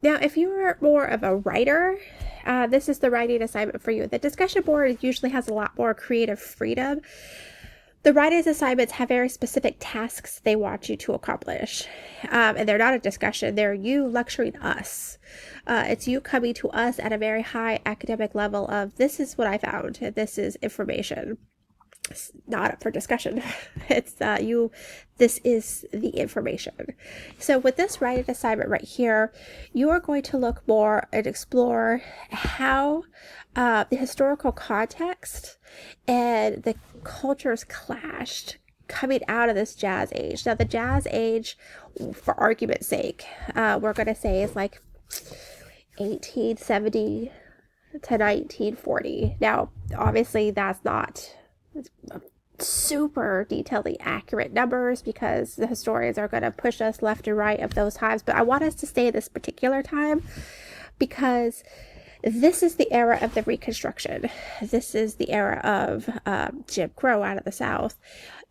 Now, if you're more of a writer, this is the writing assignment for you. The discussion board usually has a lot more creative freedom. The writing assignments have very specific tasks they want you to accomplish. And they're not a discussion, they're you lecturing us. It's you coming to us at a very high academic level of, this is what I found, this is information. It's not up for discussion. It's this is the information. So with this writing assignment right here, you are going to look more and explore how the historical context and the cultures clashed coming out of this jazz age. Now the jazz age, for argument's sake, we're going to say is like 1870 to 1940. Now obviously that's not super detailedly accurate numbers because the historians are going to push us left and right of those times, but I want us to stay at this particular time because this is the era of the Reconstruction. This is the era of Jim Crow out of the South,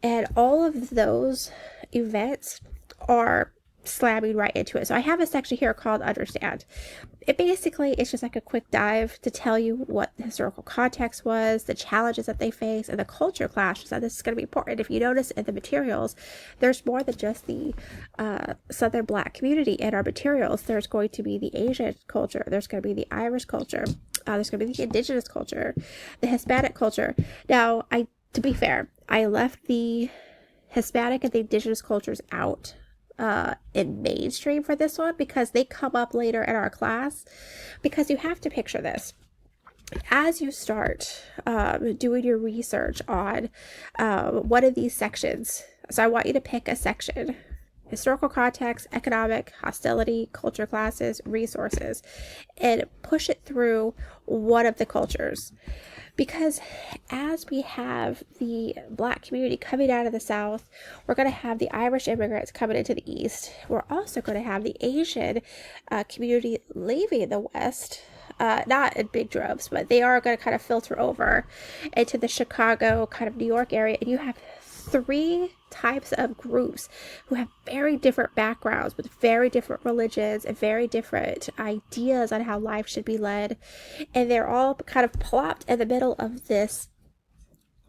and all of those events are slamming right into it. So I have a section here called Understand. It basically is just like a quick dive to tell you what the historical context was, the challenges that they face, and the culture clashes. And this is going to be important. If you notice in the materials, there's more than just the Southern Black community in our materials. There's going to be the Asian culture. There's going to be the Irish culture. There's going to be the Indigenous culture, the Hispanic culture. Now, to be fair, I left the Hispanic and the Indigenous cultures out in mainstream for this one because they come up later in our class. Because you have to picture this as you start doing your research on one of these sections. So I want you to pick a section: historical context, economic, hostility, culture classes, resources, and push it through one of the cultures. Because as we have the Black community coming out of the South, we're going to have the Irish immigrants coming into the East. We're also going to have the Asian community leaving the West, not in big droves, but they are going to kind of filter over into the Chicago, kind of New York area. And you have three types of groups who have very different backgrounds with very different religions and very different ideas on how life should be led, and they're all kind of plopped in the middle of this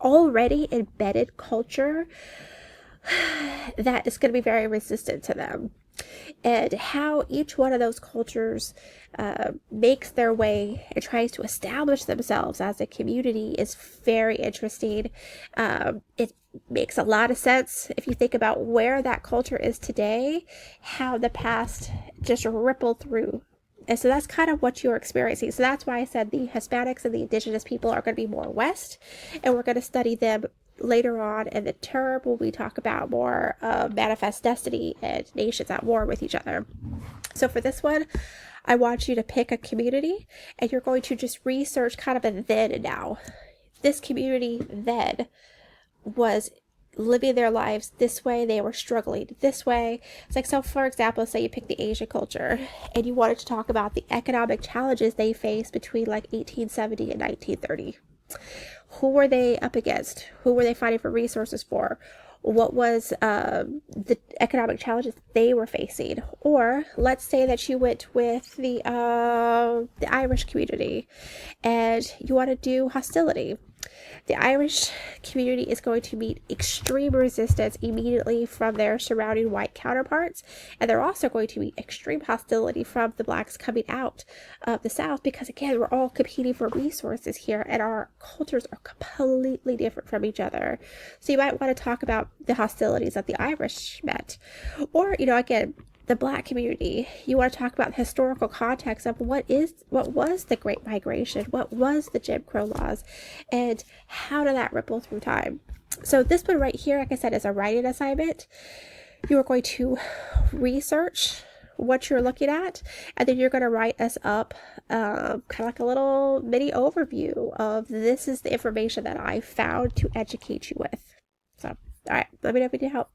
already embedded culture that is going to be very resistant to them. And how each one of those cultures makes their way and tries to establish themselves as a community is very interesting. It makes a lot of sense if you think about where that culture is today, how the past just rippled through. And so that's kind of what you're experiencing. So that's why I said the Hispanics and the Indigenous people are going to be more West, and we're going to study them later on in the term when we talk about more manifest destiny and nations at war with each other. So for this one, I want you to pick a community, and you're going to just research kind of a then and now. This community then was living their lives this way, they were struggling this way. It's like, so for example, say you pick the Asian culture and you wanted to talk about the economic challenges they faced between like 1870 and 1930. Who were they up against? Who were they fighting for resources for? What was the economic challenges they were facing? Or let's say that you went with the Irish community and you want to do hostility. The Irish community is going to meet extreme resistance immediately from their surrounding white counterparts, and they're also going to meet extreme hostility from the Blacks coming out of the South, because again, we're all competing for resources here and our cultures are completely different from each other. So you might want to talk about the hostilities that the Irish met, or again, the Black community. You want to talk about the historical context of what was the Great Migration, what was the Jim Crow laws, and how did that ripple through time. So this one right here, like I said, is a writing assignment. You are going to research what you're looking at, and then you're going to write us up kind of like a little mini overview of, this is the information that I found to educate you with. So, all right, let me know if you need help.